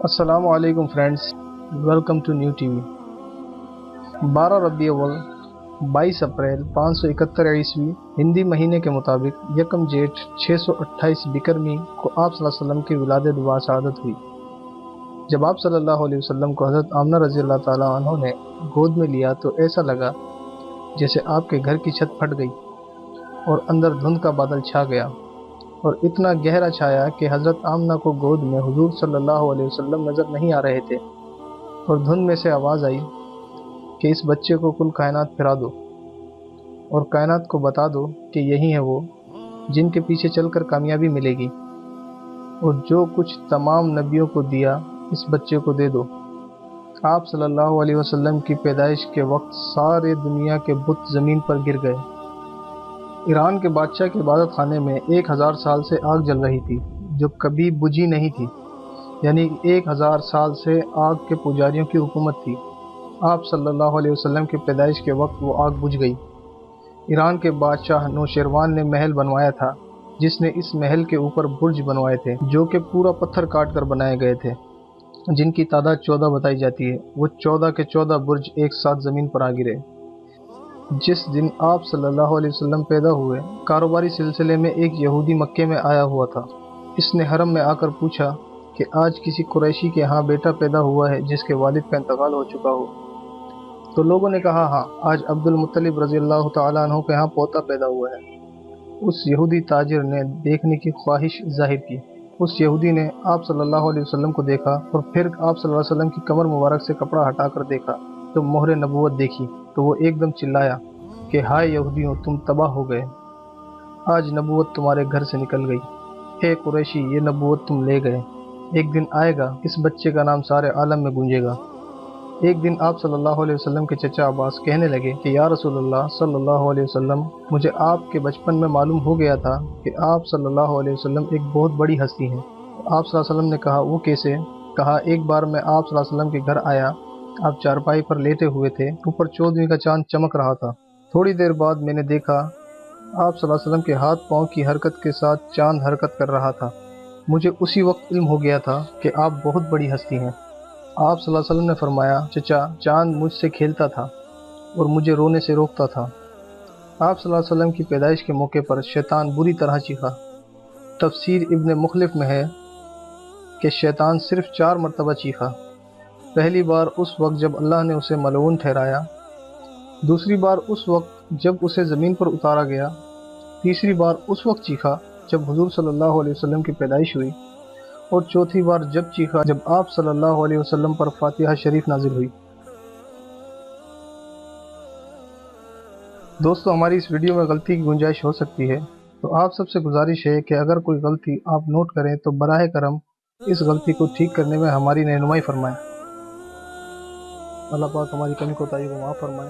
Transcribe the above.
السلام علیکم friends, welcome to new T V. 12 Rabi ul-Awwal 22 April 571 عیسوی ہندی مہینے کے مطابق یکم جیٹھ 628 بکرمی کو آپ صلی اللہ علیہ وسلم کی ولادت و سعادت ہوئی۔ جب آپ صلی اللہ علیہ وسلم کو حضرت آمنہ رضی اللہ تعالیٰ عنہ نے گود میں لیا تو ایسا لگا جیسے آپ کے گھر کی چھت پھٹ گئی اور اندر دھند کا بادل چھا گیا، اور اتنا گہرا چھایا کہ حضرت آمنہ کو گود میں حضور صلی اللہ علیہ وسلم نظر نہیں آ رہے تھے، اور دھند میں سے آواز آئی کہ اس بچے کو کل کائنات پھرا دو اور کائنات کو بتا دو کہ یہی ہے وہ جن کے پیچھے چل کر کامیابی ملے گی، اور جو کچھ تمام نبیوں کو دیا اس بچے کو دے دو۔ آپ صلی اللہ علیہ وسلم کی پیدائش کے وقت سارے دنیا کے بت زمین پر گر گئے۔ ایران کے بادشاہ کے عبادت خانے میں 1000 سال سے آگ جل رہی تھی جو کبھی بجھی نہیں تھی، یعنی 1000 سال سے آگ کے پجاریوں کی حکومت تھی۔ آپ صلی اللہ علیہ وسلم کی پیدائش کے وقت وہ آگ بجھ گئی۔ ایران کے بادشاہ نوشیروان نے محل بنوایا تھا، جس نے اس محل کے اوپر برج بنوائے تھے جو کہ پورا پتھر کاٹ کر بنائے گئے تھے، جن کی تعداد 14 بتائی جاتی ہے۔ وہ 14 کے 14 برج ایک ساتھ زمین پر آ گرے۔ جس دن آپ صلی اللہ علیہ وسلم پیدا ہوئے، کاروباری سلسلے میں ایک یہودی مکے میں آیا ہوا تھا۔ اس نے حرم میں آ کر پوچھا کہ آج کسی قریشی کے ہاں بیٹا پیدا ہوا ہے جس کے والد کا انتقال ہو چکا ہو؟ تو لوگوں نے کہا ہاں، آج عبد المطلب رضی اللہ تعالیٰ عنہ کے ہاں پوتا پیدا ہوا ہے۔ اس یہودی تاجر نے دیکھنے کی خواہش ظاہر کی۔ اس یہودی نے آپ صلی اللہ علیہ وسلم کو دیکھا اور پھر آپ صلی اللہ علیہ وسلم کی کمر مبارک سے کپڑا ہٹا کر دیکھا تو مہر نبوت دیکھی، تو وہ ایک دم چلایا کہ ہائے یہودیوں، تم تباہ ہو گئے، آج نبوت تمہارے گھر سے نکل گئی۔ اے قریشی، یہ نبوت تم لے گئے، ایک دن آئے گا اس بچے کا نام سارے عالم میں گونجے گا۔ ایک دن آپ صلی اللہ علیہ وسلم کے چچا عباس کہنے لگے کہ یا رسول اللہ صلی اللہ علیہ وسلم، مجھے آپ کے بچپن میں معلوم ہو گیا تھا کہ آپ صلی اللہ علیہ وسلم ایک بہت بڑی ہستی ہیں۔ آپ صلی اللہ علیہ وسلم نے کہا وہ کیسے؟ کہا ایک بار میں آپ صلی اللہ علیہ وسلم کے گھر آیا، آپ چارپائی پر لیٹے ہوئے تھے، اوپر 14ویں کا چاند چمک رہا تھا۔ تھوڑی دیر بعد میں نے دیکھا آپ صلی اللہ علیہ وسلم کے ہاتھ پاؤں کی حرکت کے ساتھ چاند حرکت کر رہا تھا۔ مجھے اسی وقت علم ہو گیا تھا کہ آپ بہت بڑی ہستی ہیں۔ آپ صلی اللہ علیہ وسلم نے فرمایا چچا، چاند مجھ سے کھیلتا تھا اور مجھے رونے سے روکتا تھا۔ آپ صلی اللہ علیہ وسلم کی پیدائش کے موقع پر شیطان بری طرح چیخا۔ تفسیر ابن مخلف میں ہے کہ شیطان صرف 4 مرتبہ چیخا۔ پہلی بار اس وقت جب اللہ نے اسے ملعون ٹھہرایا، دوسری بار اس وقت جب اسے زمین پر اتارا گیا، تیسری بار اس وقت چیخا جب حضور صلی اللہ علیہ وسلم کی پیدائش ہوئی، اور چوتھی بار جب چیخا جب آپ صلی اللہ علیہ وسلم پر فاتحہ شریف نازل ہوئی۔ دوستو، ہماری اس ویڈیو میں غلطی کی گنجائش ہو سکتی ہے، تو آپ سب سے گزارش ہے کہ اگر کوئی غلطی آپ نوٹ کریں تو براہ کرم اس غلطی کو ٹھیک کرنے میں ہماری رہنمائی فرمائیں۔ اللہ پاک ہماری کمی کوتاہی کو معاف فرمائے۔